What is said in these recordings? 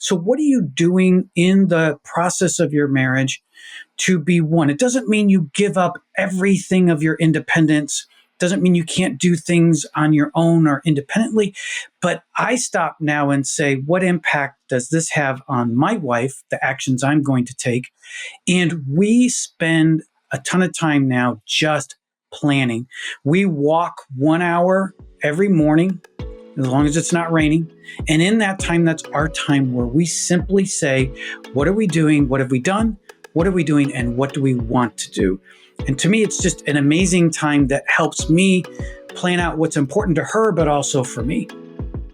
So what are you doing in the process of your marriage to be one? It doesn't mean you give up everything of your independence. Doesn't mean you can't do things on your own or independently. But I stop now and say, what impact does this have on my wife, the actions I'm going to take? And we spend a ton of time now just planning. We walk 1 hour every morning, as long as it's not raining. And in that time, that's our time where we simply say, what are we doing? What have we done? What are we doing? And what do we want to do? And to me, it's just an amazing time that helps me plan out what's important to her, but also for me.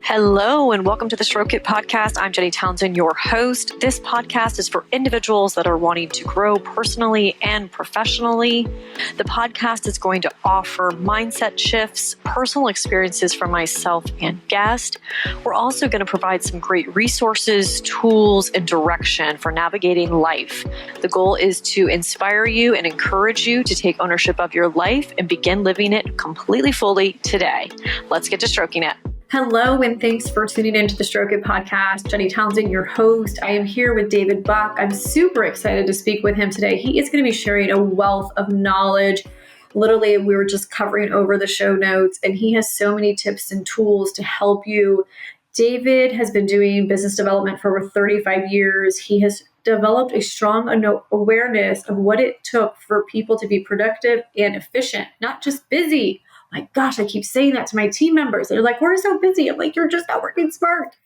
Hello, and welcome to the Stroke It podcast. I'm Alday Townsend, your host. This podcast is for individuals that are wanting to grow personally and professionally. The podcast is going to offer mindset shifts, personal experiences from myself and guest. We're also going to provide some great resources, tools, and direction for navigating life. The goal is to inspire you and encourage you to take ownership of your life and begin living it completely fully today. Let's get to stroking it. Hello, and thanks for tuning into the Stroke It podcast. Alday Townsend, your host. I am here with David Buck. I'm super excited to speak with him today. He is going to be sharing a wealth of knowledge. Literally, we were just covering over the show notes, and he has so many tips and tools to help you. David has been doing business development for over 35 years. He has developed a strong awareness of what it took for people to be productive and efficient, not just busy. My gosh, I keep saying that to my team members. They're like, we're so busy. I'm like, you're just not working smart.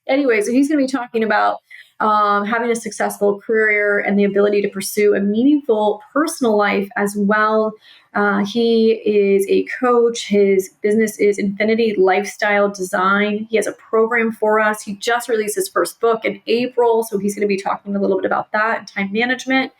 Anyway, so he's going to be talking about having a successful career and the ability to pursue a meaningful personal life as well. He is a coach. His business is Infinity Lifestyle Design. He has a program for us. He just released his first book in April. So he's going to be talking a little bit about that and time management.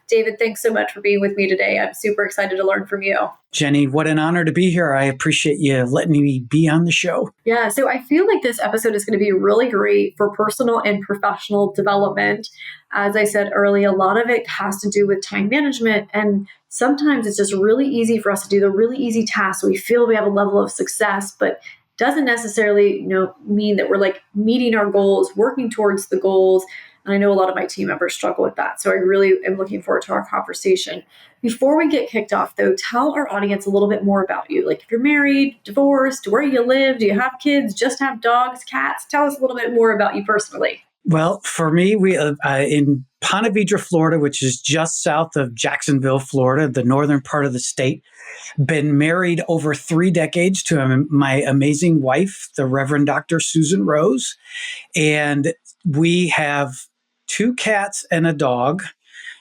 David, thanks so much for being with me today. I'm super excited to learn from you. Jenny, what an honor to be here. I appreciate you letting me be on the show. Yeah, so I feel like this episode is going to be really great for personal and professional development. As I said earlier, a lot of it has to do with time management. And sometimes it's just really easy for us to do the really easy tasks. We feel we have a level of success, but doesn't necessarily, mean that we're like meeting our goals, working towards the goals. And I know a lot of my team members struggle with that. So I really am looking forward to our conversation. Before we get kicked off, though, tell our audience a little bit more about you. Like if you're married, divorced, where you live, do you have kids, just have dogs, cats? Tell us a little bit more about you personally. Well, for me, we live in Ponte Vedra, Florida, which is just south of Jacksonville, Florida, the northern part of the state. Been married over 3 decades to my amazing wife, the Reverend Dr. Susan Rose. And we have 2 cats and a dog,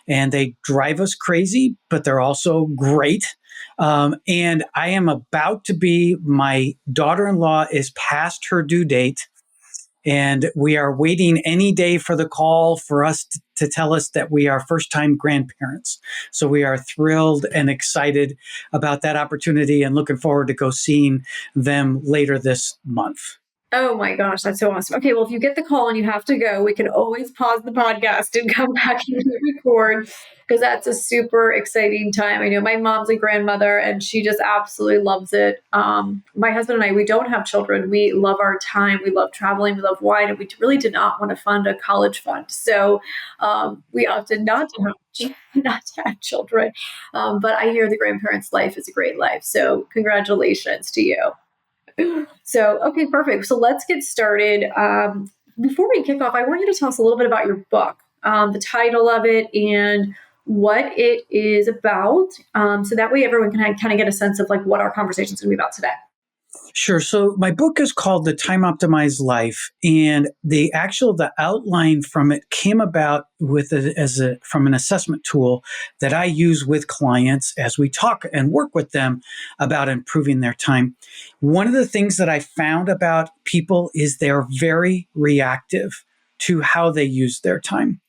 and they drive us crazy, but they're also great. And I am about to my daughter-in-law is past her due date, and we are waiting any day for the call for us to tell us that we are first-time grandparents. So we are thrilled and excited about that opportunity and looking forward to go seeing them later this month. Oh my gosh, that's so awesome. Okay, well, if you get the call and you have to go, we can always pause the podcast and come back and record because that's a super exciting time. I know my mom's a grandmother and she just absolutely loves it. My husband and I, we don't have children. We love our time. We love traveling. We love wine. And we really did not want to fund a college fund. So we opted not to have children. But I hear the grandparents' life is a great life. So congratulations to you. So, okay, perfect. So let's get started. Before we kick off, I want you to tell us a little bit about your book, the title of it and what it is about. So that way everyone can kind of get a sense of like what our conversation is going to be about today. Sure. So my book is called The Time Optimized Life, and the outline from it came about from an assessment tool that I use with clients as we talk and work with them about improving their time. One of the things that I found about people is they're very reactive to how they use their time.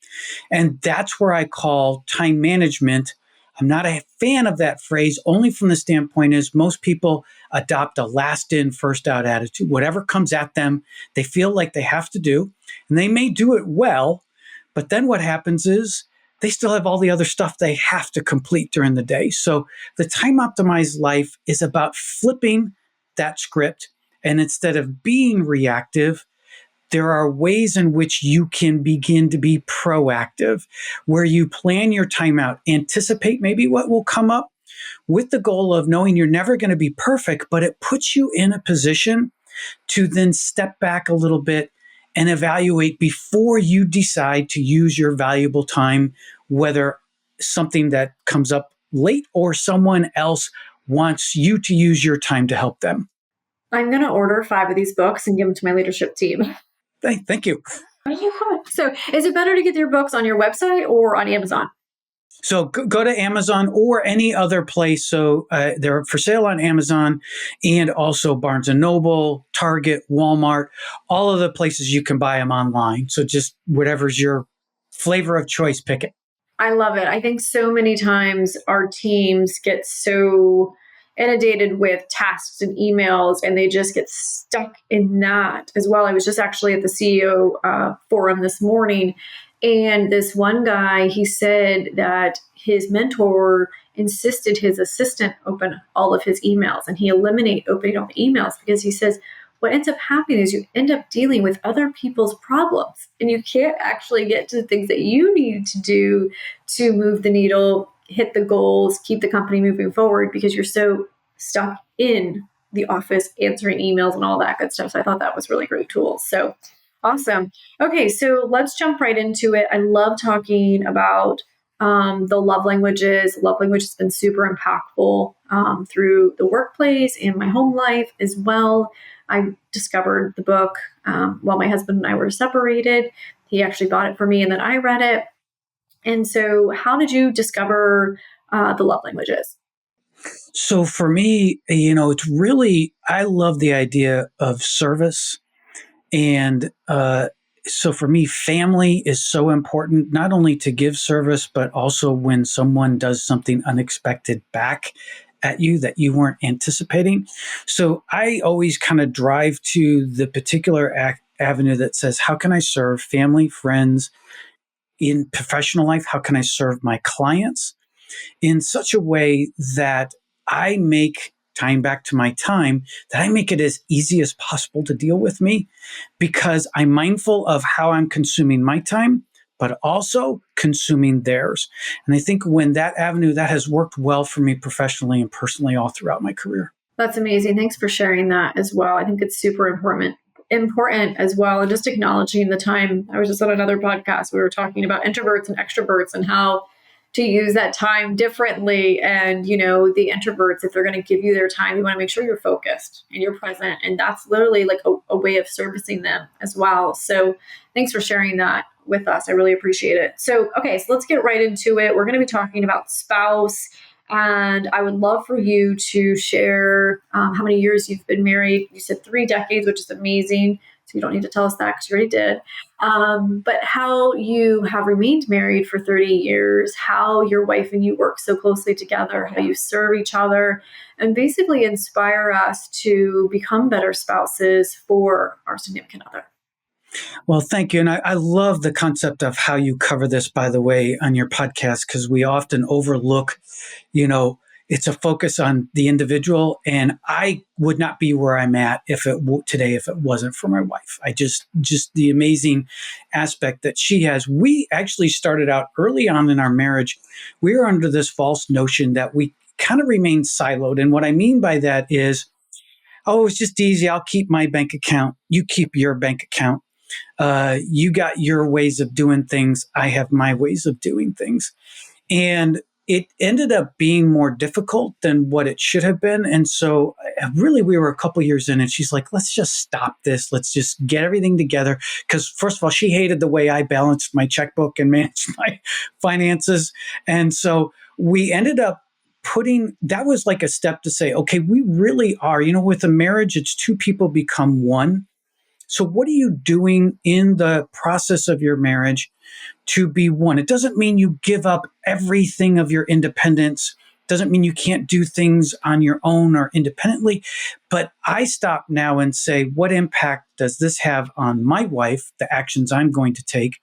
And that's where I call time management. I'm not a fan of that phrase, only from the standpoint is most people adopt a last in, first out attitude. Whatever comes at them, they feel like they have to do, and they may do it well, but then what happens is they still have all the other stuff they have to complete during the day. So the time optimized life is about flipping that script, and instead of being reactive, there are ways in which you can begin to be proactive, where you plan your time out, anticipate maybe what will come up with the goal of knowing you're never going to be perfect, but it puts you in a position to then step back a little bit and evaluate before you decide to use your valuable time, whether something that comes up late or someone else wants you to use your time to help them. I'm going to order 5 of these books and give them to my leadership team. Thank you. So is it better to get your books on your website or on Amazon? So go to Amazon or any other place. So they're for sale on Amazon and also Barnes and Noble, Target, Walmart, all of the places you can buy them online. So just whatever's your flavor of choice, pick it. I love it. I think so many times our teams get so inundated with tasks and emails and they just get stuck in that as well. I was just actually at the CEO forum this morning, and this one guy, he said that his mentor insisted his assistant open all of his emails, and he eliminate opening all the emails because he says what ends up happening is you end up dealing with other people's problems and you can't actually get to the things that you need to do to move the needle, hit the goals, keep the company moving forward because you're so stuck in the office answering emails and all that good stuff. So I thought that was really great tools. So awesome. Okay, so let's jump right into it. I love talking about the love languages. Love language has been super impactful through the workplace and my home life as well. I discovered the book while my husband and I were separated. He actually bought it for me and then I read it. And so how did you discover the love languages? So for me, it's really, I love the idea of service. And so for me, family is so important, not only to give service, but also when someone does something unexpected back at you that you weren't anticipating. So I always kind of drive to the particular avenue that says, how can I serve family, friends in professional life? How can I serve my clients in such a way that I make tying back to my time, that I make it as easy as possible to deal with me because I'm mindful of how I'm consuming my time, but also consuming theirs. And I think when that avenue, that has worked well for me professionally and personally all throughout my career. That's amazing. Thanks for sharing that as well. I think it's super important as well. And just acknowledging the time. I was just on another podcast. We were talking about introverts and extroverts and how to use that time differently. And, the introverts, if they're going to give you their time, you want to make sure you're focused and you're present. And that's literally like a way of servicing them as well. So thanks for sharing that with us. I really appreciate it. So, okay, so let's get right into it. We're going to be talking about spouse. And I would love for you to share how many years you've been married. You said 3 decades, which is amazing. So you don't need to tell us that because you already did. But how you have remained married for 30 years, how your wife and you work so closely together, how you serve each other, and basically inspire us to become better spouses for our significant other. Well, thank you. And I love the concept of how you cover this, by the way, on your podcast, because we often overlook, it's a focus on the individual. And I would not be where I'm at today if it wasn't for my wife. I just the amazing aspect that she has. We actually started out early on in our marriage. We were under this false notion that we kind of remained siloed. And what I mean by that is, it's just easy. I'll keep my bank account. You keep your bank account. You got your ways of doing things. I have my ways of doing things. And it ended up being more difficult than what it should have been. And so really, we were a couple years in and she's like, let's just stop this. Let's just get everything together. Because first of all, she hated the way I balanced my checkbook and managed my finances. And so we ended up that was like a step to say, okay, we really are, with a marriage, it's 2 people become one. So what are you doing in the process of your marriage to be one? It doesn't mean you give up everything of your independence. Doesn't mean you can't do things on your own or independently. But I stop now and say, what impact does this have on my wife, the actions I'm going to take?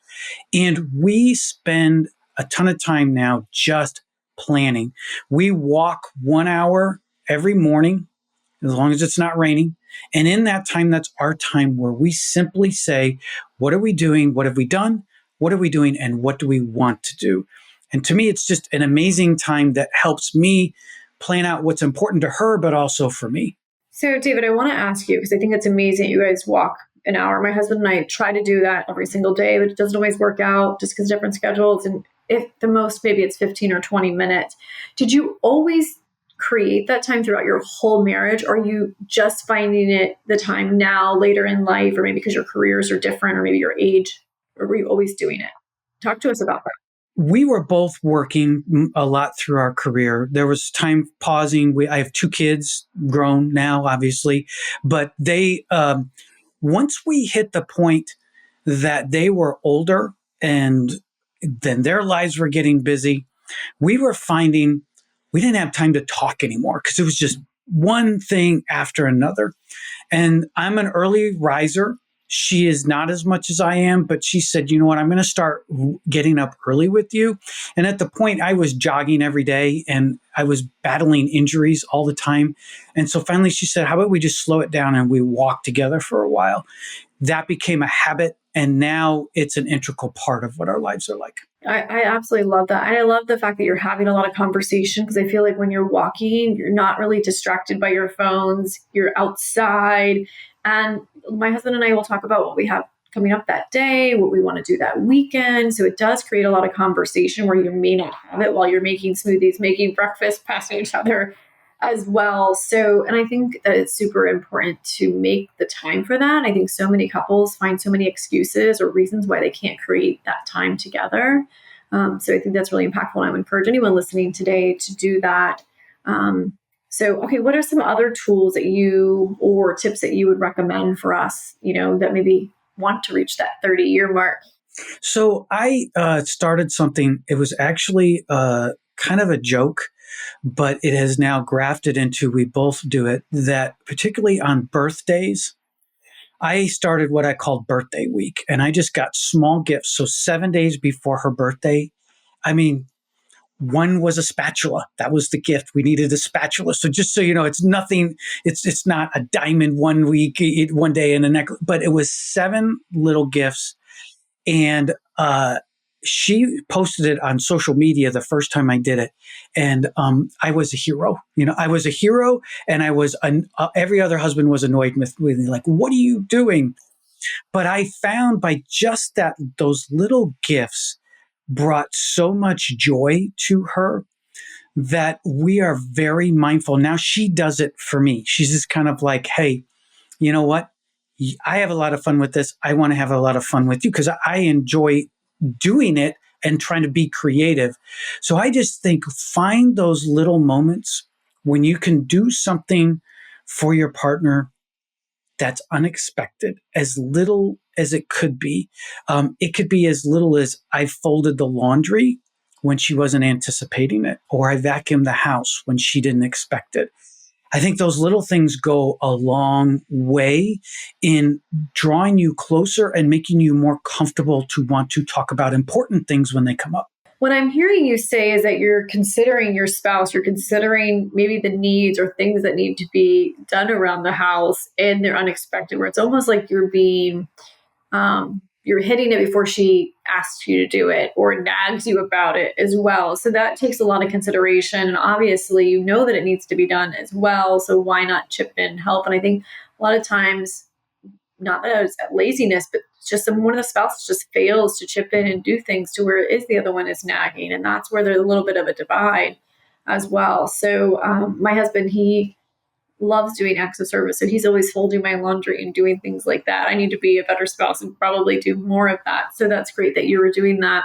And we spend a ton of time now just planning. We walk 1 hour every morning, as long as it's not raining. And in that time, that's our time where we simply say, what are we doing? What have we done? What are we doing? And what do we want to do? And to me, it's just an amazing time that helps me plan out what's important to her, but also for me. So, David, I want to ask you, because I think it's amazing you guys walk an hour. My husband and I try to do that every single day, but it doesn't always work out just because different schedules. And if the most, maybe it's 15 or 20 minutes. Did you always create that time throughout your whole marriage? Or are you just finding it the time now, later in life, or maybe because your careers are different, or maybe your age, or were you always doing it? Talk to us about that. We were both working a lot through our career. There was time pausing. I have two kids, grown now, obviously, but they, once we hit the point that they were older and then their lives were getting busy, we were finding we didn't have time to talk anymore because it was just one thing after another. And I'm an early riser. She is not as much as I am, but she said, you know what, I'm going to start getting up early with you. And at the point, I was jogging every day and I was battling injuries all the time. And so finally she said, how about we just slow it down and we walk together for a while? That became a habit. And now it's an integral part of what our lives are like. I absolutely love that. And I love the fact that you're having a lot of conversation, because I feel like when you're walking, you're not really distracted by your phones. You're outside. And my husband and I will talk about what we have coming up that day, what we want to do that weekend. So it does create a lot of conversation where you may not have it while you're making smoothies, making breakfast, passing each other as well. So, and I think that it's super important to make the time for that. I think so many couples find so many excuses or reasons why they can't create that time together. So I think that's really impactful. And I would encourage anyone listening today to do that. Okay, what are some other tools that you or tips that you would recommend for us, that maybe want to reach that 30-year mark? So I started something. It was actually kind of a joke, but it has now grafted into, we both do it, that particularly on birthdays, I started what I called birthday week, and I just got small gifts. So 7 days before her birthday, one was a spatula. That was the gift. We needed a spatula. So just so you know, it's nothing, it's not a diamond 1 week, one day and a necklace, but it was 7 little gifts. And she posted it on social media the first time I did it. And I was a hero. I was a hero, and every other husband was annoyed with me, like, what are you doing? But I found by just that, those little gifts brought so much joy to her that we are very mindful. Now she does it for me. She's just kind of like, hey, you know what? I have a lot of fun with this. I want to have a lot of fun with you because I enjoy doing it and trying to be creative. So I just think find those little moments when you can do something for your partner that's unexpected, as little as it could be. It could be as little as I folded the laundry when she wasn't anticipating it, or I vacuumed the house when she didn't expect it. I think those little things go a long way in drawing you closer and making you more comfortable to want to talk about important things when they come up. What I'm hearing you say is that you're considering your spouse, you're considering maybe the needs or things that need to be done around the house, and they're unexpected, where it's almost like you're being, you're hitting it before she asks you to do it or nags you about it as well. So that takes a lot of consideration. And obviously, you know that it needs to be done as well. So why not chip in and help? And I think a lot of times, not that it's laziness, but it's just one of the spouses just fails to chip in and do things to where it is the other one is nagging. And that's where there's a little bit of a divide as well. So my husband, he loves doing acts of service. So he's always folding my laundry and doing things like that. I need to be a better spouse and probably do more of that. So that's great that you were doing that.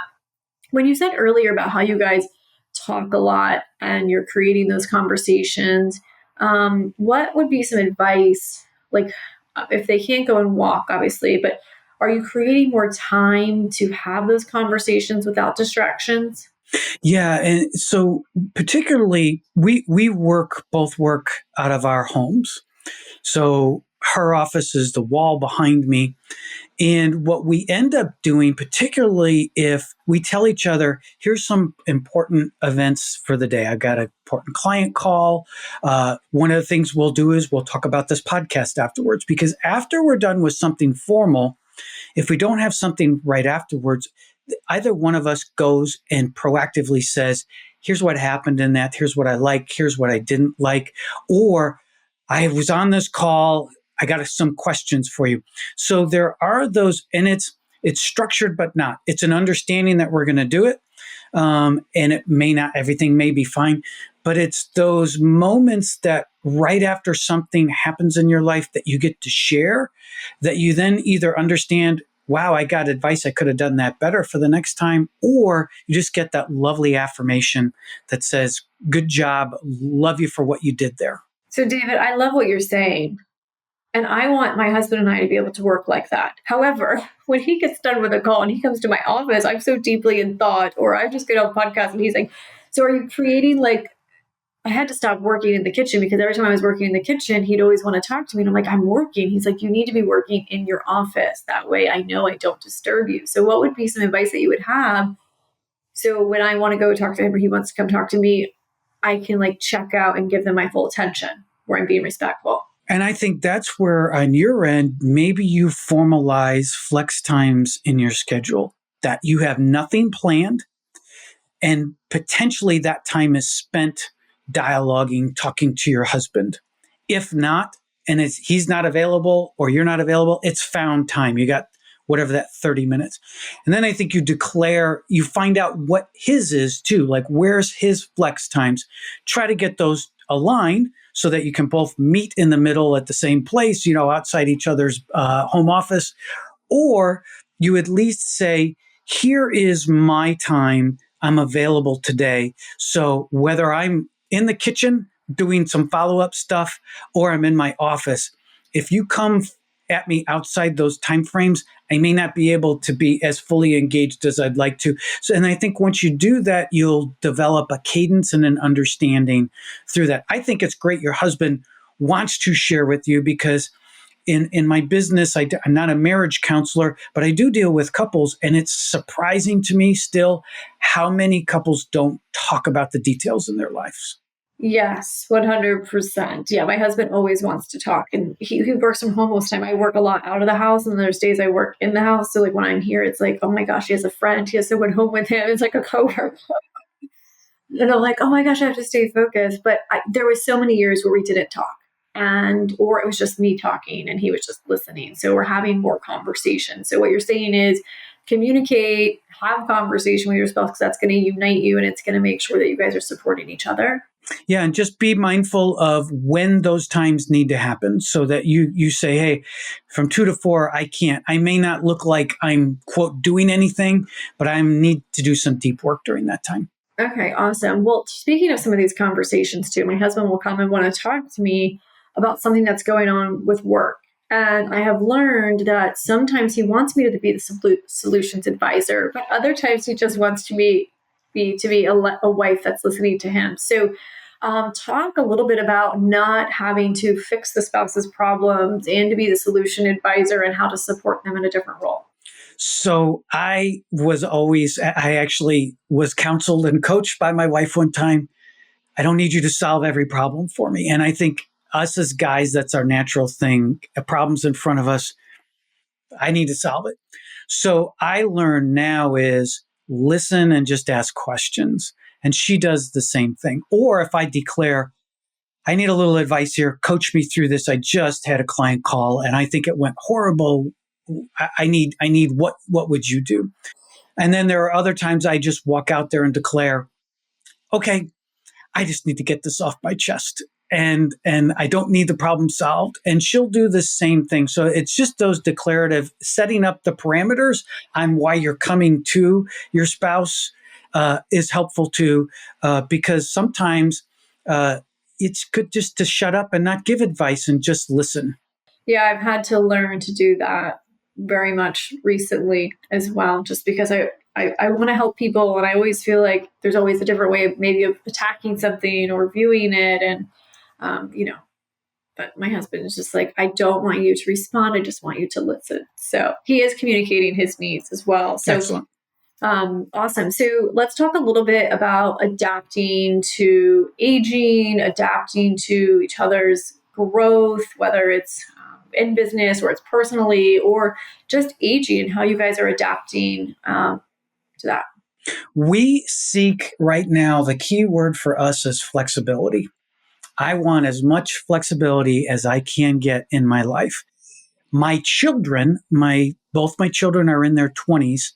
When you said earlier about how you guys talk a lot and you're creating those conversations, what would be some advice, like if they can't go and walk, obviously, but are you creating more time to have those conversations without distractions? Yeah. And so particularly we both work out of our homes. So her office is the wall behind me. And what we end up doing, particularly if we tell each other, here's some important events for the day. I've got an important client call. One of the things we'll do is we'll talk about this podcast afterwards, because after we're done with something formal, if we don't have something right afterwards, either one of us goes and proactively says, here's what happened in that. Here's what I like. Here's what I didn't like. Or I was on this call. I got some questions for you. So there are those, and it's structured, but not. It's an understanding that we're going to do it. And it may not, everything may be fine, but it's those moments that right after something happens in your life that you get to share, that you then either understand, wow, I got advice. I could have done that better for the next time. Or you just get that lovely affirmation that says, good job. Love you for what you did there. So David, I love what you're saying. And I want my husband and I to be able to work like that. However, when he gets done with a call and he comes to my office, I'm so deeply in thought, or I just get on a podcast and he's like, so are you creating like, I had to stop working in the kitchen because every time I was working in the kitchen, he'd always want to talk to me. And I'm like, I'm working. He's like, you need to be working in your office. That way I know I don't disturb you. So what would be some advice that you would have? So when I want to go talk to him or he wants to come talk to me, I can like check out and give them my full attention where I'm being respectful. And I think that's where on your end, maybe you formalize flex times in your schedule, that you have nothing planned and potentially that time is spent dialoguing, talking to your husband. If not, and he's not available or you're not available, it's found time. You got whatever that 30 minutes. And then I think you find out what his is too, like where's his flex times. Try to get those aligned so that you can both meet in the middle at the same place, outside each other's home office. Or you at least say, here is my time. I'm available today. So whether I'm in the kitchen doing some follow-up stuff or I'm in my office, if you come at me outside those timeframes, I may not be able to be as fully engaged as I'd like to. So, and I think once you do that, you'll develop a cadence and an understanding through that. I think it's great your husband wants to share with you, because in my business, I'm not a marriage counselor, but I do deal with couples. And it's surprising to me still how many couples don't talk about the details in their lives. Yes, 100%. Yeah, my husband always wants to talk, and he works from home most of the time. I work a lot out of the house, and there's days I work in the house. So like when I'm here, it's like, oh my gosh, he has a friend. He has someone home with him. It's like a coworker. And I'm like, oh my gosh, I have to stay focused. But there was so many years where we didn't talk, or it was just me talking and he was just listening. So we're having more conversation. So what you're saying is communicate, have conversation with your spouse, because that's going to unite you and it's going to make sure that you guys are supporting each other. Yeah, and just be mindful of when those times need to happen, so that you say, hey, from 2 to 4, I can't. I may not look like I'm, quote, doing anything, but I need to do some deep work during that time. Okay, awesome. Well, speaking of some of these conversations too, my husband will come and want to talk to me about something that's going on with work. And I have learned that sometimes he wants me to be the solutions advisor, but other times he just wants to be a wife that's listening to him. So talk a little bit about not having to fix the spouse's problems and to be the solution advisor and how to support them in a different role. So I actually was counseled and coached by my wife one time. I don't need you to solve every problem for me. And I think us as guys, that's our natural thing. A problem's in front of us, I need to solve it. So I learn now is listen and just ask questions. And she does the same thing. Or if I declare, I need a little advice here, coach me through this. I just had a client call and I think it went horrible. I need what would you do? And then there are other times I just walk out there and declare, okay, I just need to get this off my chest. And I don't need the problem solved. And she'll do the same thing. So it's just those declarative, setting up the parameters on why you're coming to your spouse is helpful too, because sometimes it's good just to shut up and not give advice and just listen. Yeah, I've had to learn to do that very much recently as well, just because I want to help people. And I always feel like there's always a different way of maybe of attacking something or viewing it. And, But my husband is just like, I don't want you to respond. I just want you to listen. So he is communicating his needs as well. So Excellent. awesome. So let's talk a little bit about adapting to aging, adapting to each other's growth, whether it's in business or it's personally or just aging and how you guys are adapting to that. We seek right now, the key word for us is flexibility. I want as much flexibility as I can get in my life. My children, both my children are in their 20s,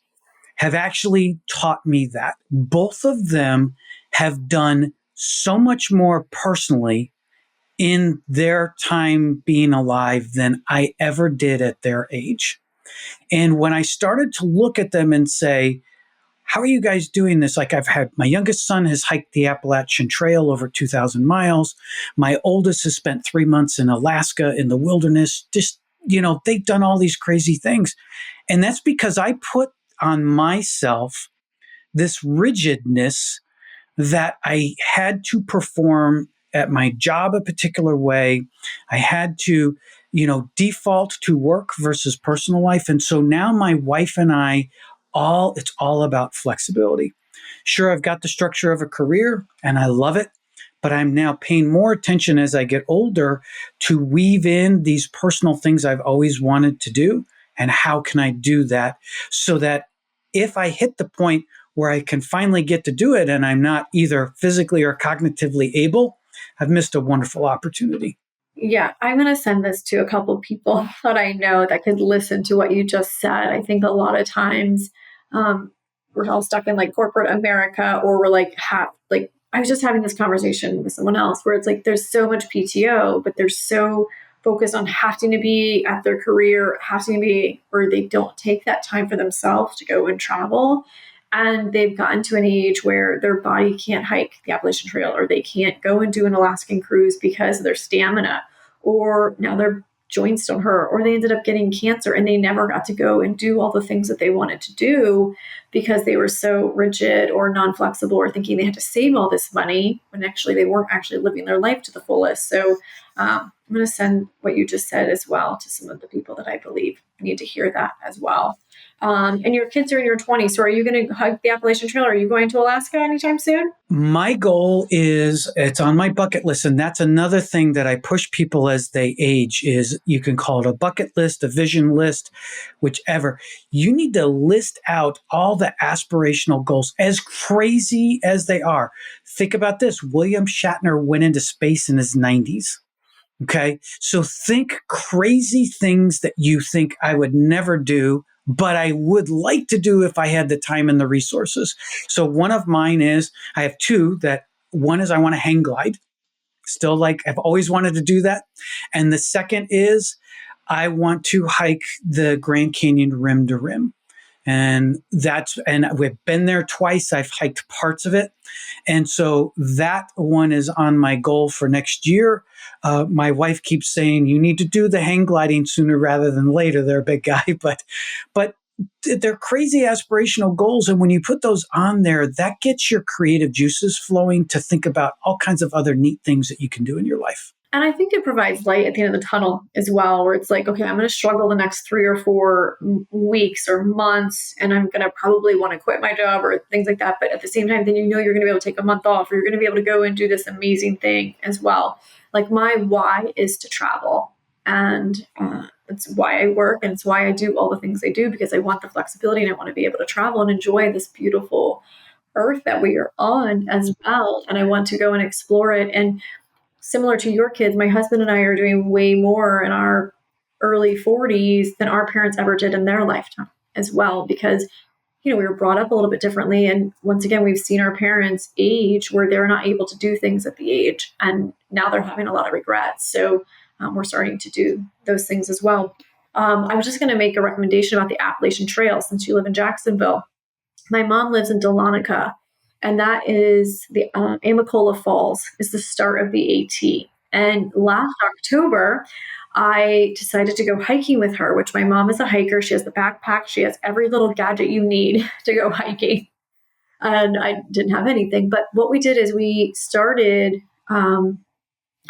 have actually taught me that. Both of them have done so much more personally in their time being alive than I ever did at their age. And when I started to look at them and say, how are you guys doing this? Like, I've had my youngest son has hiked the Appalachian Trail over 2,000 miles. My oldest has spent 3 months in Alaska in the wilderness. Just, they've done all these crazy things. And that's because I put on myself this rigidness that I had to perform at my job a particular way. I had to, default to work versus personal life. And so now my wife and I, it's all about flexibility. Sure, I've got the structure of a career and I love it, but I'm now paying more attention as I get older to weave in these personal things I've always wanted to do. And how can I do that so that if I hit the point where I can finally get to do it and I'm not either physically or cognitively able, I've missed a wonderful opportunity. Yeah, I'm going to send this to a couple of people that I know that could listen to what you just said. I think a lot of times we're all stuck in like corporate America, or we're like, I was just having this conversation with someone else where it's like there's so much PTO, but they're so focused on having to be at their career, having to be, or they don't take that time for themselves to go and travel. And they've gotten to an age where their body can't hike the Appalachian Trail, or they can't go and do an Alaskan cruise because of their stamina, or now their joints don't hurt, or they ended up getting cancer and they never got to go and do all the things that they wanted to do because they were so rigid or non-flexible, or thinking they had to save all this money when actually they weren't actually living their life to the fullest. So I'm going to send what you just said as well to some of the people that I believe need to hear that as well. And your kids are in your 20s. So are you going to hike the Appalachian Trail? Are you going to Alaska anytime soon? My goal is, it's on my bucket list. And that's another thing that I push people as they age is, you can call it a bucket list, a vision list, whichever. You need to list out all the aspirational goals, as crazy as they are. Think about this. William Shatner went into space in his 90s. Okay. So think crazy things that you think I would never do, but I would like to do if I had the time and the resources. So one of mine is, I have two. One is I want to hang glide. Still, like, I've always wanted to do that. And the second is I want to hike the Grand Canyon rim to rim. And we've been there twice. I've hiked parts of it. And so that one is on my goal for next year. My wife keeps saying, you need to do the hang gliding sooner rather than later. They're a big guy, but they're crazy aspirational goals. And when you put those on there, that gets your creative juices flowing to think about all kinds of other neat things that you can do in your life. And I think it provides light at the end of the tunnel as well, where it's like, okay, I'm going to struggle the next 3 or 4 weeks or months, and I'm going to probably want to quit my job or things like that. But at the same time, then you're going to be able to take a month off, or you're going to be able to go and do this amazing thing as well. Like, my why is to travel. And it's why I work, and it's why I do all the things I do, because I want the flexibility and I want to be able to travel and enjoy this beautiful earth that we are on as well. And I want to go and explore it. And similar to your kids, my husband and I are doing way more in our early 40s than our parents ever did in their lifetime as well, because, we were brought up a little bit differently. And once again, we've seen our parents age where they're not able to do things at the age, and now they're having a lot of regrets. So we're starting to do those things as well. I was just going to make a recommendation about the Appalachian Trail since you live in Jacksonville. My mom lives in Dahlonega, and that is the Amicola Falls is the start of the AT. And last October, I decided to go hiking with her, which my mom is a hiker. She has the backpack. She has every little gadget you need to go hiking. And I didn't have anything. But what we did is we started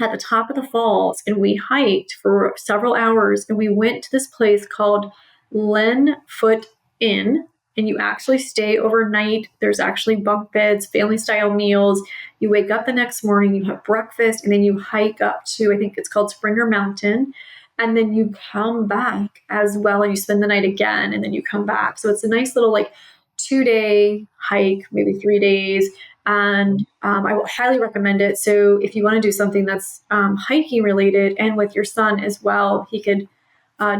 at the top of the falls, and we hiked for several hours, and we went to this place called Lenfoot Inn, and you actually stay overnight. There's actually bunk beds, family style meals. You wake up the next morning, you have breakfast, and then you hike up to, I think it's called Springer Mountain. And then you come back as well, and you spend the night again, and then you come back. So it's a nice little like 2-day hike, maybe 3 days. And I will highly recommend it. So if you want to do something that's hiking related and with your son as well, he could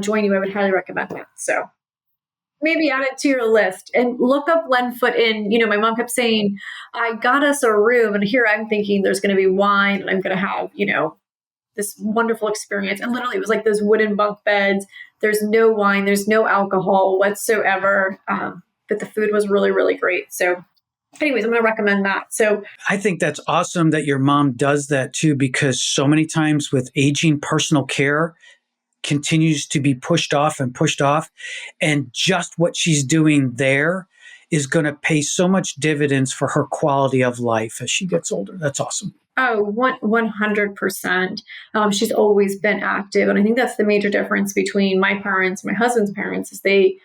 join you. I would highly recommend that. So maybe add it to your list and look up Lenfoot Inn. You know, my mom kept saying, I got us a room. And here I'm thinking there's going to be wine and I'm going to have, you know, this wonderful experience. And literally it was like those wooden bunk beds. There's no wine, there's no alcohol whatsoever. But the food was really, really great. So anyways, I'm going to recommend that. So I think that's awesome that your mom does that too, because so many times with aging, personal care continues to be pushed off and pushed off. And just what she's doing there is going to pay so much dividends for her quality of life as she gets older. That's awesome. Oh, 100%. She's always been active. And I think that's the major difference between my parents and my husband's parents is they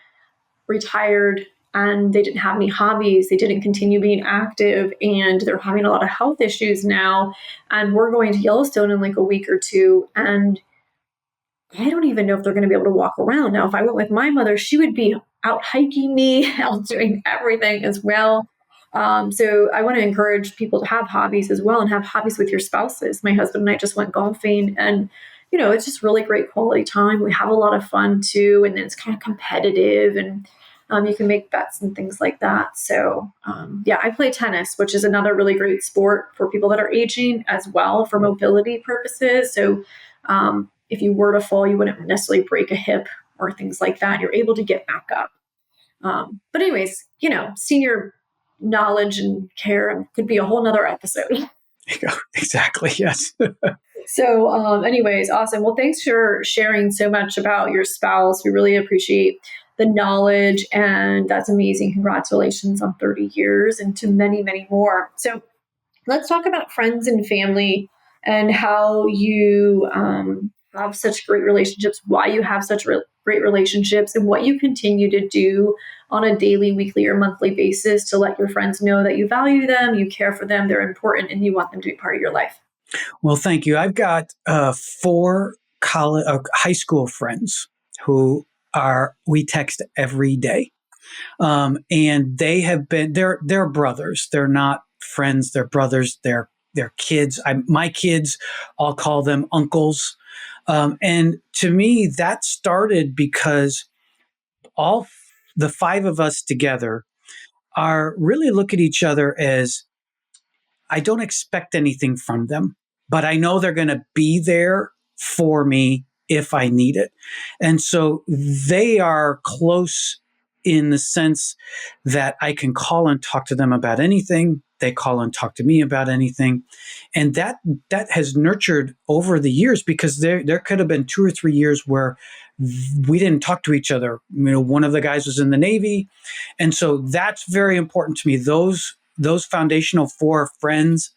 retired and they didn't have any hobbies. They didn't continue being active, and they're having a lot of health issues now. And we're going to Yellowstone in like a week or two. And I don't even know if they're going to be able to walk around. Now, if I went with my mother, she would be out hiking me, out doing everything as well. So I want to encourage people to have hobbies as well and have hobbies with your spouses. My husband and I just went golfing, and, you know, it's just really great quality time. We have a lot of fun too. And then it's kind of competitive, and you can make bets and things like that. So yeah, I play tennis, which is another really great sport for people that are aging as well for mobility purposes. So if you were to fall, you wouldn't necessarily break a hip or things like that. You're able to get back up. But anyways, you know, senior knowledge and care could be a whole nother episode. Exactly. Yes. So anyways, awesome. Well, thanks for sharing so much about your spouse. We really appreciate the knowledge, and that's amazing. Congratulations on 30 years and to many, many more. So let's talk about friends and family and how you have such great relationships, why you have such great relationships, and what you continue to do on a daily, weekly, or monthly basis to let your friends know that you value them, you care for them, they're important, and you want them to be part of your life. Well, thank you. I've got 4 high school friends who we text every day. And they have been, they're brothers. They're not friends. They're brothers. They're kids. My kids, I'll call them uncles. And to me, that started because all the 5 of us together are really look at each other as, I don't expect anything from them, but I know they're going to be there for me if I need it. And so they are close in the sense that I can call and talk to them about anything. They call and talk to me about anything. And that has nurtured over the years, because there could have been 2 or 3 years where we didn't talk to each other. You know, one of the guys was in the Navy. And so that's very important to me. Those foundational 4 friends,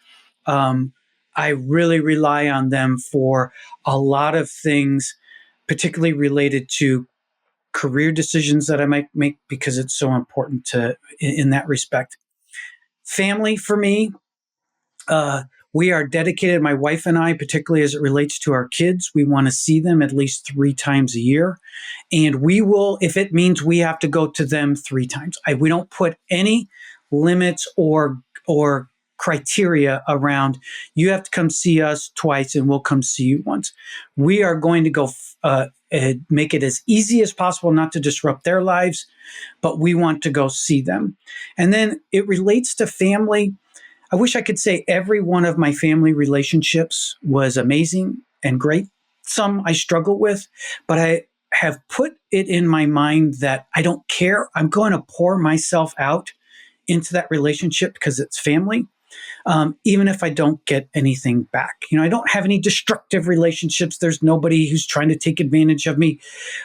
I really rely on them for a lot of things, particularly related to career decisions that I might make, because it's so important in that respect. Family for me, we are dedicated, my wife and I, particularly as it relates to our kids. We want to see them at least 3 times a year. And we will, if it means we have to go to them 3 times. We don't put any limits or criteria around, you have to come see us twice and we'll come see you once. We are going to go make it as easy as possible not to disrupt their lives, but we want to go see them. And then it relates to family. I wish I could say every one of my family relationships was amazing and great. Some I struggle with, but I have put it in my mind that I don't care. I'm going to pour myself out into that relationship because it's family. Even if I don't get anything back. You know, I don't have any destructive relationships. There's nobody who's trying to take advantage of me.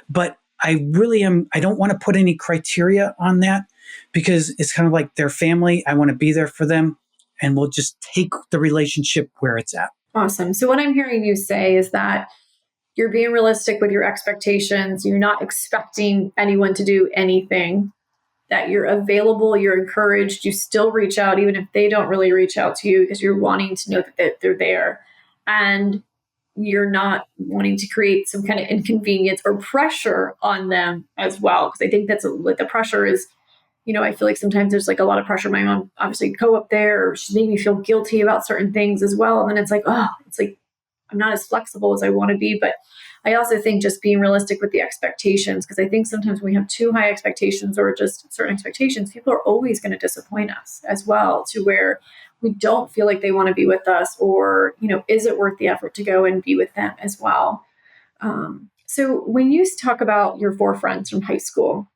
But I don't want to put any criteria on that, because it's kind of like their family. I want to be there for them, and we'll just take the relationship where it's at. Awesome. So what I'm hearing you say is that you're being realistic with your expectations. You're not expecting anyone to do anything, that you're available, you're encouraged, you still reach out, even if they don't really reach out to you because you're wanting to know that they're there. And you're not wanting to create some kind of inconvenience or pressure on them as well. Because I think that's what the pressure is. I feel like sometimes there's like a lot of pressure. My mom obviously go up there, or she made me feel guilty about certain things as well. And then it's like, I'm not as flexible as I want to be. But I also think just being realistic with the expectations, because I think sometimes when we have too high expectations or just certain expectations, people are always going to disappoint us as well, to where we don't feel like they want to be with us, or, is it worth the effort to go and be with them as well? So when you talk about your 4 friends from high school,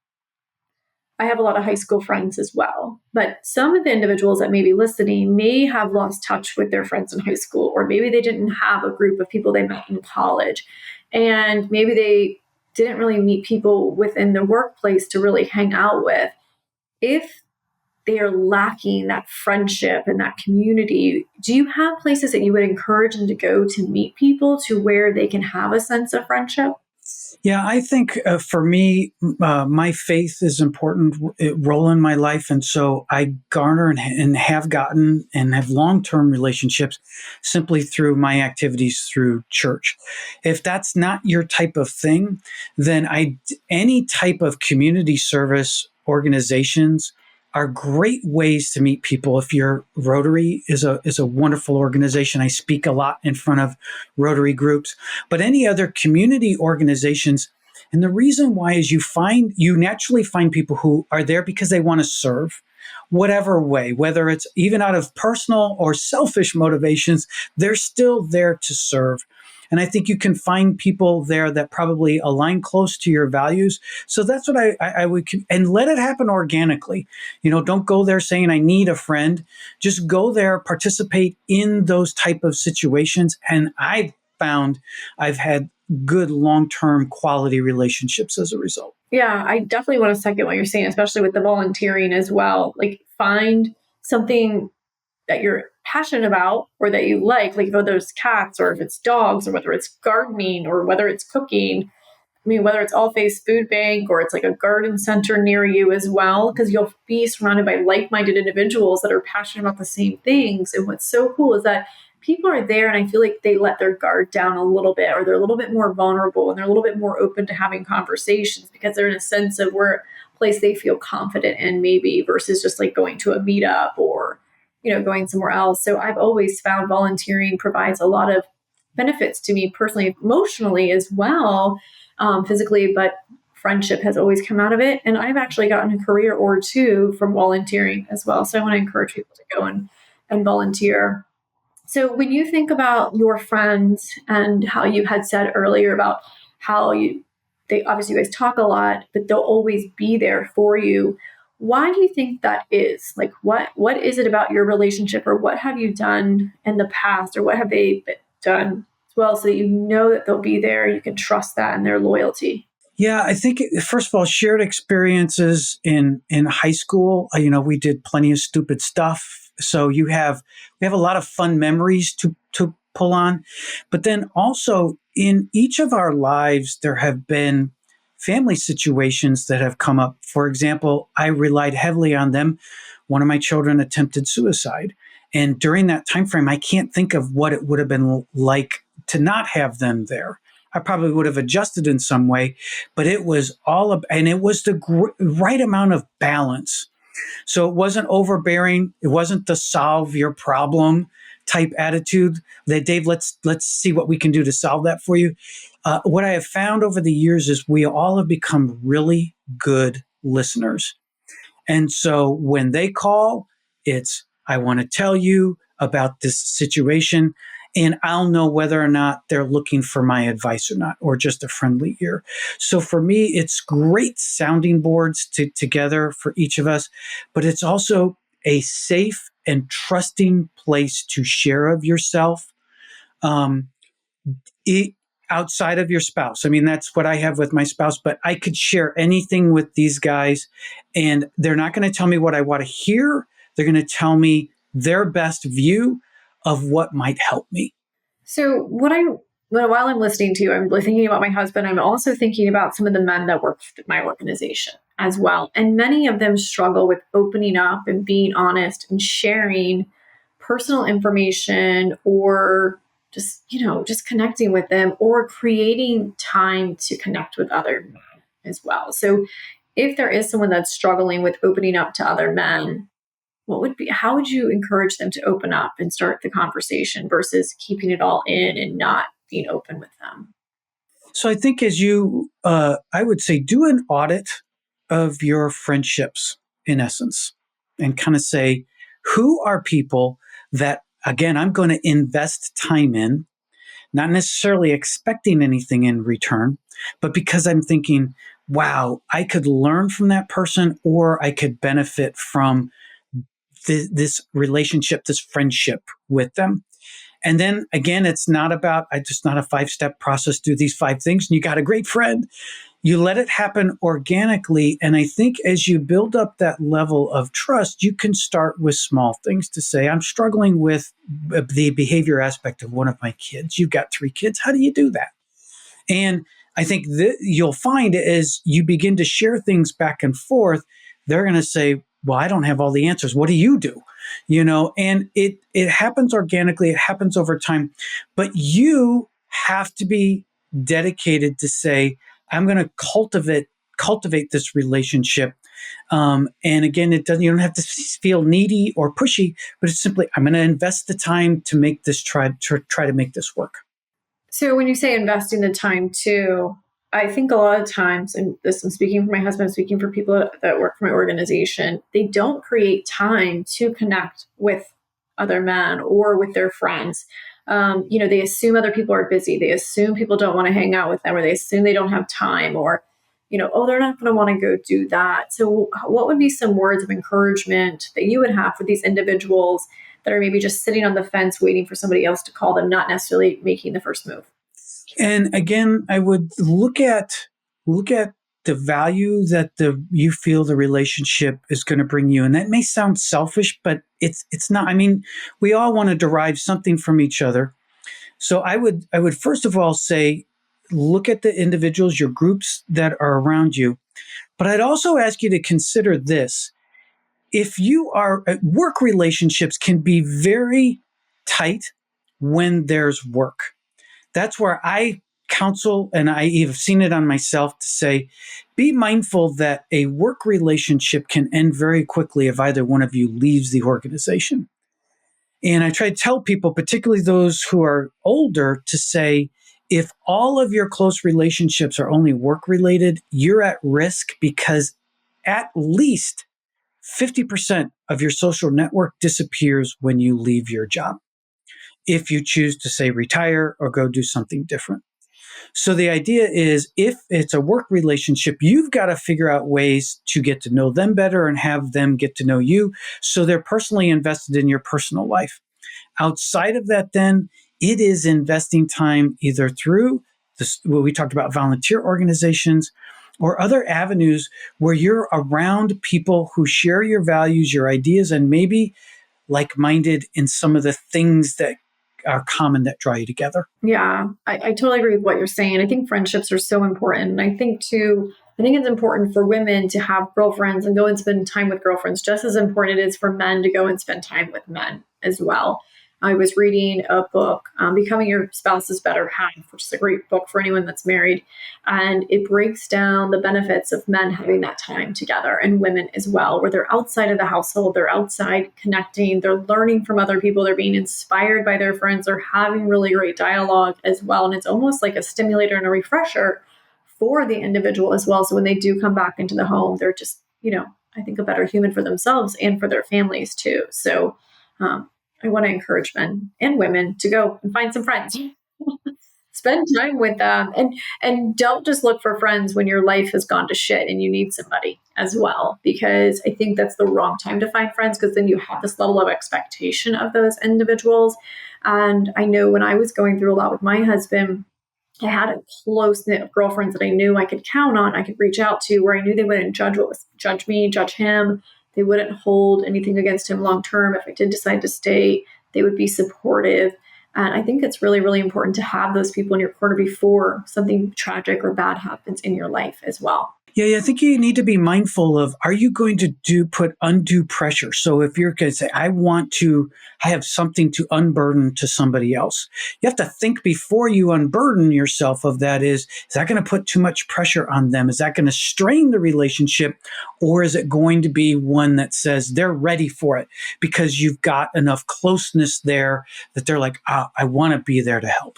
I have a lot of high school friends as well, but some of the individuals that may be listening may have lost touch with their friends in high school, or maybe they didn't have a group of people they met in college, and maybe they didn't really meet people within the workplace to really hang out with. If they are lacking that friendship and that community, do you have places that you would encourage them to go to meet people to where they can have a sense of friendship? Yeah, I think for me, my faith is important role in my life, and so I garner and have gotten and have long-term relationships simply through my activities through church. If that's not your type of thing, then any type of community service organizations are great ways to meet people. If your Rotary is a wonderful organization, I speak a lot in front of Rotary groups, but any other community organizations. And the reason why is you naturally find people who are there because they want to serve, whatever way, whether it's even out of personal or selfish motivations, they're still there to serve. And I think you can find people there that probably align close to your values. So that's what I would, and let it happen organically. Don't go there saying I need a friend. Just go there, participate in those type of situations. And I've found I've had good long-term quality relationships as a result. Yeah, I definitely want to second what you're saying, especially with the volunteering as well. Like, find something that you're passionate about or that you like whether it's cats or if it's dogs or whether it's gardening or whether it's cooking. I mean, whether it's All Face Food Bank or it's like a garden center near you as well, because you'll be surrounded by like-minded individuals that are passionate about the same things. And what's so cool is that people are there, and I feel like they let their guard down a little bit, or they're a little bit more vulnerable, and they're a little bit more open to having conversations because they're in a sense of where place they feel confident in, maybe, versus just like going to a meetup or going somewhere else. So I've always found volunteering provides a lot of benefits to me personally, emotionally as well, physically, but friendship has always come out of it. And I've actually gotten a career or two from volunteering as well. So I want to encourage people to go and volunteer. So when you think about your friends and how you had said earlier about how they obviously you guys talk a lot, but they'll always be there for you. Why do you think that is? Like, what is it about your relationship, or what have you done in the past, or what have they done as well, so that you know that they'll be there, you can trust that and their loyalty? Yeah, I think first of all, shared experiences in high school. We did plenty of stupid stuff, so we have a lot of fun memories to pull on. But then also in each of our lives, there have been family situations that have come up. For example, I relied heavily on them. One of my children attempted suicide, and during that time frame, I can't think of what it would have been like to not have them there. I probably would have adjusted in some way, but it was and it was the right amount of balance. So it wasn't overbearing. It wasn't the solve your problem type attitude that, Dave, let's see what we can do to solve that for you. What I have found over the years is we all have become really good listeners. And so when they call, it's, I want to tell you about this situation, and I'll know whether or not they're looking for my advice or not, or just a friendly ear. So for me, it's great sounding boards together for each of us, but it's also a safe and trusting place to share of yourself. Outside of your spouse. I mean, that's what I have with my spouse, but I could share anything with these guys, and they're not going to tell me what I want to hear. They're going to tell me their best view of what might help me. So while I'm listening to you, I'm thinking about my husband. I'm also thinking about some of the men that work at my organization as well. And many of them struggle with opening up and being honest and sharing personal information, or just connecting with them, or creating time to connect with other men as well. So if there is someone that's struggling with opening up to other men, how would you encourage them to open up and start the conversation versus keeping it all in and not being open with them? So I think I would say, do an audit of your friendships in essence, and kind of say, who are people that, again, I'm going to invest time in, not necessarily expecting anything in return, but because I'm thinking, wow, I could learn from that person, or I could benefit from this relationship, this friendship with them. And then again, it's not about, just not a 5-step process, do these 5 things and you got a great friend. You let it happen organically. And I think as you build up that level of trust, you can start with small things to say, I'm struggling with the behavior aspect of one of my kids. You've got 3 kids. How do you do that? And I think that you'll find as you begin to share things back and forth, they're going to say, well, I don't have all the answers. What do you do? And it happens organically. It happens over time, but you have to be dedicated to say, I'm going to cultivate this relationship. And again, you don't have to feel needy or pushy, but it's simply, I'm going to invest the time to make this, try to make this work. So when you say investing the time too, I think a lot of times, and this I'm speaking for my husband, speaking for people that work for my organization, they don't create time to connect with other men or with their friends. They assume other people are busy. They assume people don't want to hang out with them, or they assume they don't have time, or, oh, they're not going to want to go do that. So what would be some words of encouragement that you would have for these individuals that are maybe just sitting on the fence waiting for somebody else to call them, not necessarily making the first move? And again, I would look at the value that you feel the relationship is going to bring you. And that may sound selfish, but it's not. I mean, we all want to derive something from each other. So I would first of all say, look at the individuals, your groups that are around you. But I'd also ask you to consider this. If you are work relationships can be very tight when there's work. That's where I counsel, and I have seen it on myself, to say, be mindful that a work relationship can end very quickly if either one of you leaves the organization. And I try to tell people, particularly those who are older, to say, if all of your close relationships are only work related, you're at risk, because at least 50% of your social network disappears when you leave your job, if you choose to, say, retire or go do something different. So the idea is, if it's a work relationship, you've got to figure out ways to get to know them better and have them get to know you, so they're personally invested in your personal life. Outside of that, then, it is investing time either through what we talked about, volunteer organizations, or other avenues where you're around people who share your values, your ideas, and maybe like-minded in some of the things that are common that draw you together. Yeah, I totally agree with what you're saying. I think friendships are so important. And I think it's important for women to have girlfriends and go and spend time with girlfriends, just as important it is for men to go and spend time with men as well. I was reading a book, Becoming Your Spouse's Better Half, which is a great book for anyone that's married. And it breaks down the benefits of men having that time together, and women as well, where they're outside of the household, they're outside connecting, they're learning from other people, they're being inspired by their friends, they're having really great dialogue as well. And it's almost like a stimulator and a refresher for the individual as well. So when they do come back into the home, they're just, I think, a better human for themselves and for their families too. So, I want to encourage men and women to go and find some friends, spend time with them, and don't just look for friends when your life has gone to shit and you need somebody as well, because I think that's the wrong time to find friends, because then you have this level of expectation of those individuals. And I know when I was going through a lot with my husband, I had a close knit of girlfriends that I knew I could count on, I could reach out to, where I knew they wouldn't judge me, judge him. They wouldn't hold anything against him long term. If I did decide to stay, they would be supportive. And I think it's really, really important to have those people in your corner before something tragic or bad happens in your life as well. Yeah, I think you need to be mindful of, are you going to put undue pressure? So if you're going to say, I have something to unburden to somebody else, you have to think before you unburden yourself of that is that going to put too much pressure on them? Is that going to strain the relationship? Or is it going to be one that says they're ready for it because you've got enough closeness there that they're like, I want to be there to help?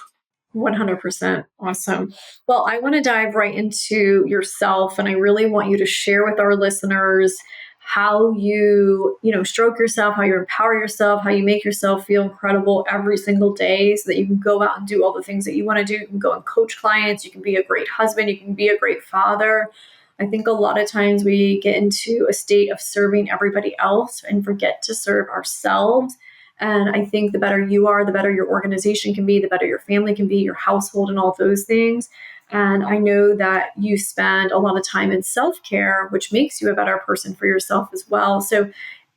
100%. Awesome. Well, I want to dive right into yourself, and I really want you to share with our listeners how you stroke yourself, how you empower yourself, how you make yourself feel incredible every single day so that you can go out and do all the things that you want to do. You can go and coach clients, you can be a great husband, you can be a great father. I think a lot of times we get into a state of serving everybody else and forget to serve ourselves. And I think the better you are, the better your organization can be, the better your family can be, your household, and all those things. And I know that you spend a lot of time in self-care, which makes you a better person for yourself as well. So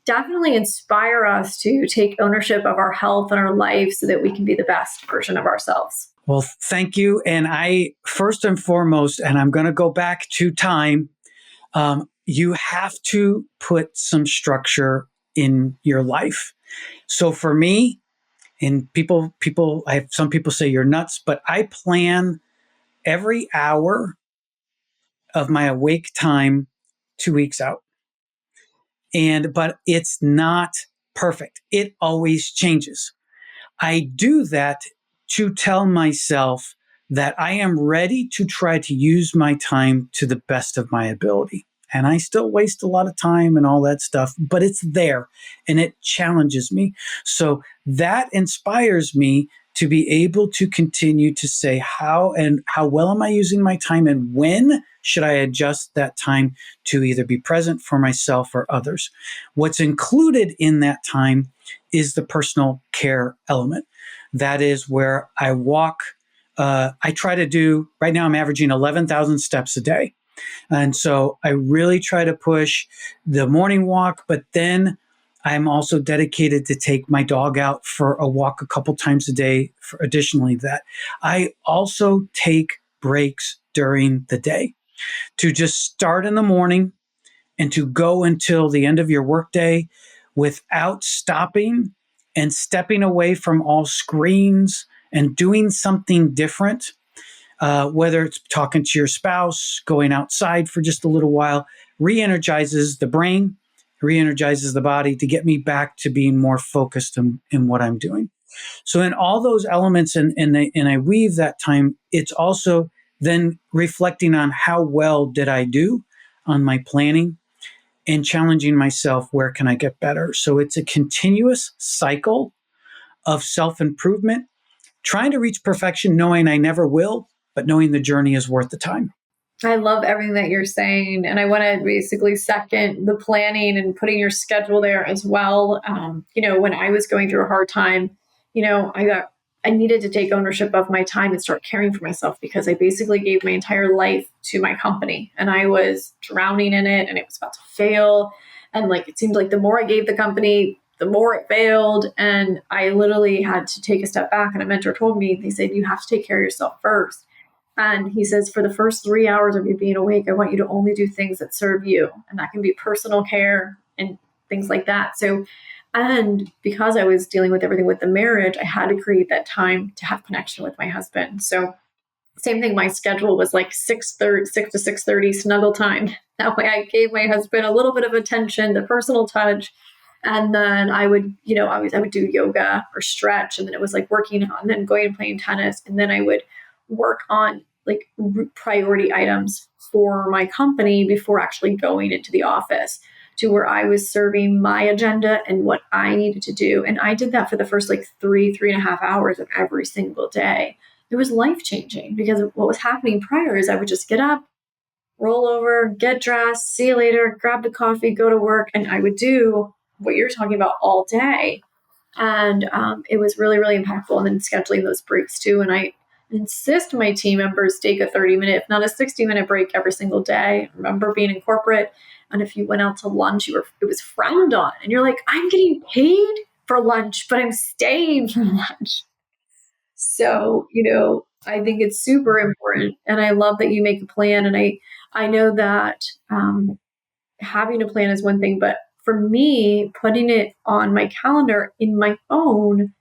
definitely inspire us to take ownership of our health and our life so that we can be the best version of ourselves. Well, thank you. And I, first and foremost, and I'm going to go back to time, you have to put some structure in your life. So for me, and some people say you're nuts, but I plan every hour of my awake time 2 weeks out. But it's not perfect. It always changes. I do that to tell myself that I am ready to try to use my time to the best of my ability. And I still waste a lot of time and all that stuff, but it's there and it challenges me. So that inspires me to be able to continue to say how well am I using my time, and when should I adjust that time to either be present for myself or others. What's included in that time is the personal care element. That is where I walk. I try to do, right now I'm averaging 11,000 steps a day. And so I really try to push the morning walk, but then I'm also dedicated to take my dog out for a walk a couple times a day. For additionally that, I also take breaks during the day to just start in the morning and to go until the end of your workday without stopping and stepping away from all screens and doing something different. Whether it's talking to your spouse, going outside for just a little while, re-energizes the brain, re-energizes the body to get me back to being more focused in what I'm doing. So in all those elements, and I weave that time, it's also then reflecting on how well did I do on my planning and challenging myself, where can I get better? So it's a continuous cycle of self-improvement, trying to reach perfection, knowing I never will, but knowing the journey is worth the time. I love everything that you're saying. And I want to basically second the planning and putting your schedule there as well. When I was going through a hard time, I needed to take ownership of my time and start caring for myself, because I basically gave my entire life to my company and I was drowning in it and it was about to fail. And it seemed like the more I gave the company, the more it failed. And I literally had to take a step back. And a mentor told me, they said, you have to take care of yourself first. And he says, for the first 3 hours of you being awake, I want you to only do things that serve you. And that can be personal care and things like that. So, and because I was dealing with everything with the marriage, I had to create that time to have connection with my husband. So same thing, my schedule was 6 to 6:30 snuggle time. That way I gave my husband a little bit of attention, the personal touch. And then I would do yoga or stretch. And then it was working on, and then going and playing tennis. And then I would work on priority items for my company before actually going into the office, to where I was serving my agenda and what I needed to do. And I did that for the first 3.5 hours of every single day. It was life-changing, because what was happening prior is I would just get up, roll over, get dressed, see you later, grab the coffee, go to work. And I would do what you're talking about all day. And it was really, really impactful. And then scheduling those breaks too. And I insist my team members take a 30-minute, if not a 60-minute break every single day. I remember being in corporate, and if you went out to lunch, it was frowned on. And you're like, I'm getting paid for lunch, but I'm staying for lunch. So, I think it's super important. And I love that you make a plan. And I know that having a plan is one thing, but for me, putting it on my calendar in my phone,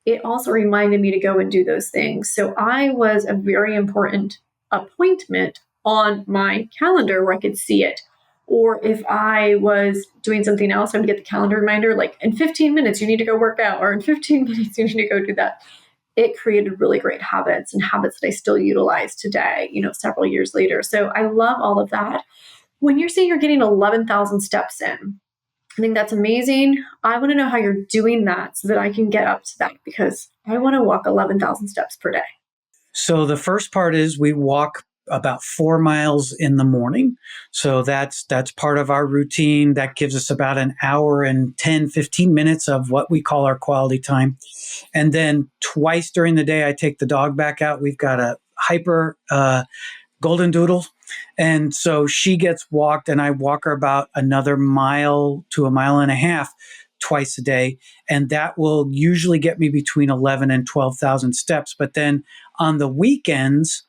it also reminded me to go and do those things. So I was a very important appointment on my calendar where I could see it. Or if I was doing something else, I would get the calendar reminder like in 15 minutes, you need to go work out, or in 15 minutes, you need to go do that. It created really great habits and habits that I still utilize today, several years later. So I love all of that. When you're saying you're getting 11,000 steps in, I think that's amazing. I want to know how you're doing that so that I can get up to that, because I want to walk 11,000 steps per day. So the first part is we walk about 4 miles in the morning. So that's part of our routine. That gives us about an hour and 10, 15 minutes of what we call our quality time. And then twice during the day, I take the dog back out. We've got a hyper golden doodle. And so she gets walked, and I walk her about another mile to a mile and a half twice a day. And that will usually get me between 11 and 12,000 steps. But then on the weekends,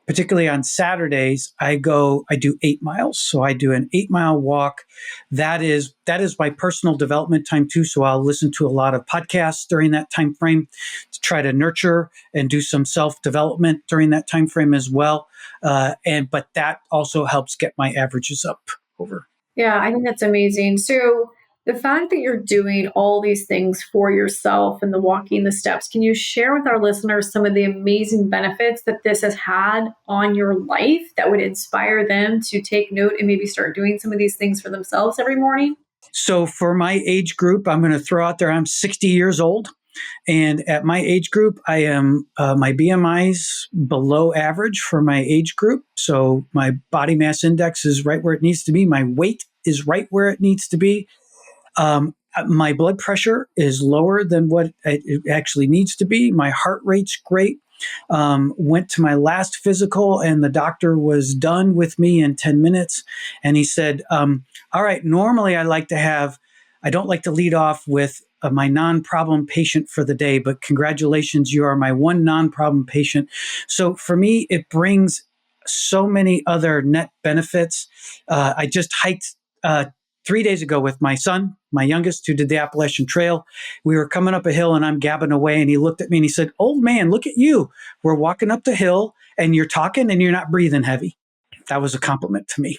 particularly on Saturdays, I do 8 miles. So I do an 8-mile walk. That is my personal development time too. So I'll listen to a lot of podcasts during that time frame to try to nurture and do some self-development during that time frame as well. But that also helps get my averages up over. Yeah, I think that's amazing. So the fact that you're doing all these things for yourself and the walking the steps, can you share with our listeners some of the amazing benefits that this has had on your life that would inspire them to take note and maybe start doing some of these things for themselves every morning? So for my age group, I'm going to throw out there, I'm 60 years old. And at my age group, I am my BMI's below average for my age group. So my body mass index is right where it needs to be. My weight is right where it needs to be. My blood pressure is lower than what it actually needs to be. My heart rate's great. Went to my last physical, and the doctor was done with me in 10 minutes. And he said, all right, normally I don't like to lead off with my non-problem patient for the day, but congratulations, you are my one non-problem patient. So for me, it brings so many other net benefits. I just hiked 3 days ago with my son, my youngest, who did the Appalachian Trail. We were coming up a hill, and I'm gabbing away, and he looked at me and he said, "Old man, look at you. We're walking up the hill and you're talking and you're not breathing heavy." That was a compliment to me.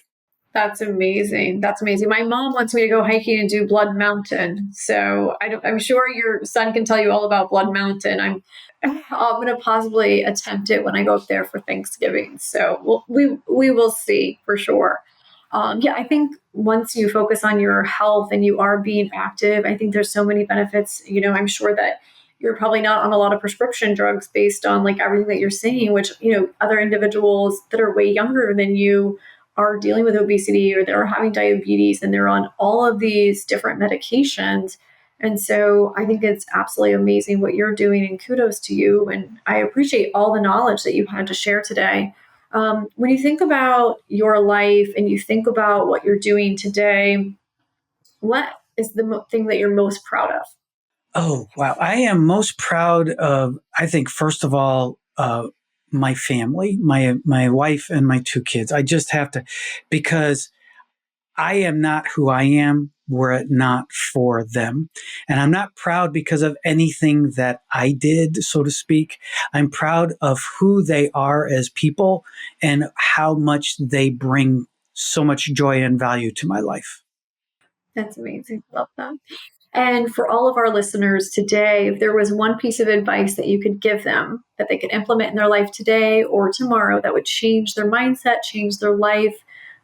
That's amazing. That's amazing. My mom wants me to go hiking and do Blood Mountain. So I'm sure your son can tell you all about Blood Mountain. I'm going to possibly attempt it when I go up there for Thanksgiving. So we will see for sure. I think once you focus on your health and you are being active, I think there's so many benefits. I'm sure that you're probably not on a lot of prescription drugs based on like everything that you're saying, which, other individuals that are way younger than you are dealing with obesity, or they're having diabetes, and they're on all of these different medications. And so I think it's absolutely amazing what you're doing, and kudos to you. And I appreciate all the knowledge that you've had to share today. When you think about your life and you think about what you're doing today, what is the thing that you're most proud of? Oh, wow. I am most proud of, I think, first of all, my family, my wife and my 2 kids. I just have to, because I am not who I am were it not for them. And I'm not proud because of anything that I did, so to speak. I'm proud of who they are as people and how much they bring so much joy and value to my life. That's amazing. Love that. And for all of our listeners today, if there was one piece of advice that you could give them that they could implement in their life today or tomorrow that would change their mindset, change their life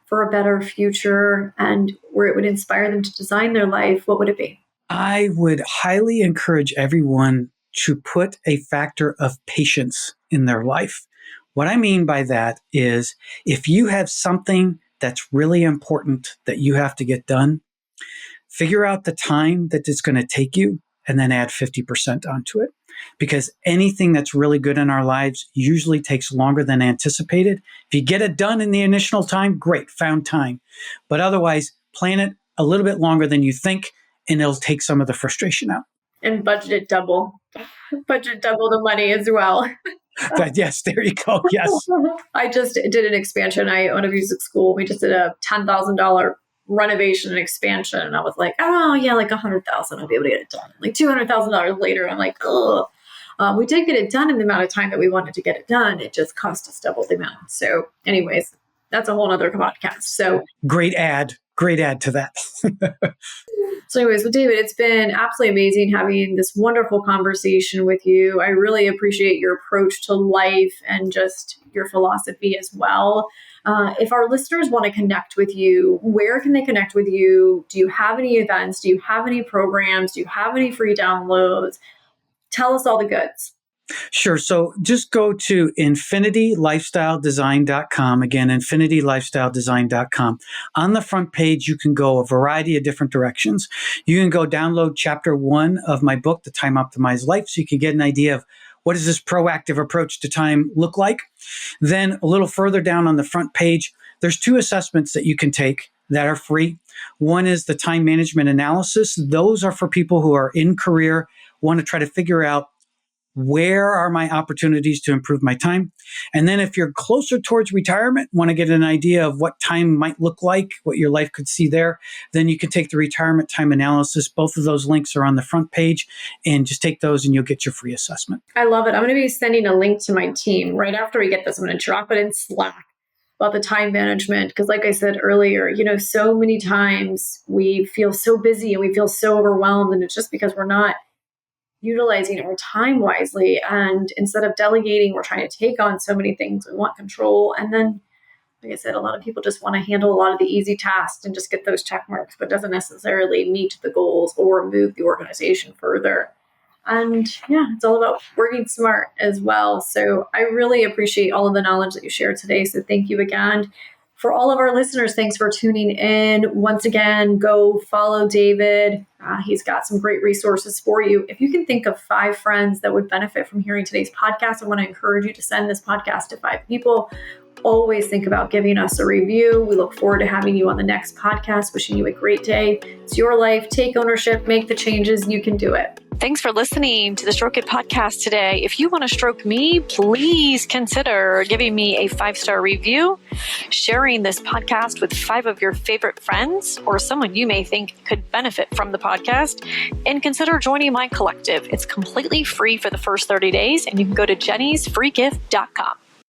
for a better future, and where it would inspire them to design their life, what would it be? I would highly encourage everyone to put a factor of patience in their life. What I mean by that is if you have something that's really important that you have to get done, figure out the time that it's going to take you and then add 50% onto it. Because anything that's really good in our lives usually takes longer than anticipated. If you get it done in the initial time, great, found time. But otherwise, plan it a little bit longer than you think, and it'll take some of the frustration out. And budget it double. Budget double the money as well. But yes, there you go. Yes. I just did an expansion. I own a music school. We just did a $10,000 renovation and expansion. And I was like, oh yeah, like 100,000, I'll be able to get it done. Like $200,000 later, I'm like, oh, we did get it done in the amount of time that we wanted to get it done. It just cost us double the amount. So anyways, that's a whole nother podcast. So great add to that. So anyways, with David, it's been absolutely amazing having this wonderful conversation with you. I really appreciate your approach to life and just your philosophy as well. If our listeners want to connect with you, where can they connect with you? Do you have any events? Do you have any programs? Do you have any free downloads? Tell us all the goods. Sure. So just go to infinitylifestyledesign.com. Again, infinitylifestyledesign.com. On the front page, you can go a variety of different directions. You can go download chapter 1 of my book, The Time Optimized Life, so you can get an idea of what does this proactive approach to time look like. Then a little further down on the front page, there's 2 assessments that you can take that are free. One is the time management analysis. Those are for people who are in career, want to try to figure out where are my opportunities to improve my time? And then if you're closer towards retirement, want to get an idea of what time might look like, what your life could see there, then you can take the retirement time analysis. Both of those links are on the front page, and just take those and you'll get your free assessment. I love it. I'm going to be sending a link to my team right after we get this. I'm going to drop it in Slack about the time management. Because like I said earlier, so many times we feel so busy and we feel so overwhelmed, and it's just because we're not utilizing our time wisely. And instead of delegating, we're trying to take on so many things. We want control. And then, like I said, a lot of people just want to handle a lot of the easy tasks and just get those check marks, but doesn't necessarily meet the goals or move the organization further. And yeah, it's all about working smart as well. So I really appreciate all of the knowledge that you shared today. So thank you again. For all of our listeners, thanks for tuning in. Once again, go follow David. He's got some great resources for you. If you can think of 5 friends that would benefit from hearing today's podcast, I want to encourage you to send this podcast to 5 people. Always think about giving us a review. We look forward to having you on the next podcast. Wishing you a great day. It's your life. Take ownership. Make the changes. You can do it. Thanks for listening to the Stroke It podcast today. If you want to stroke me, please consider giving me a 5-star review, sharing this podcast with 5 of your favorite friends or someone you may think could benefit from the podcast, and consider joining my collective. It's completely free for the first 30 days, and you can go to jennysfreegift.com.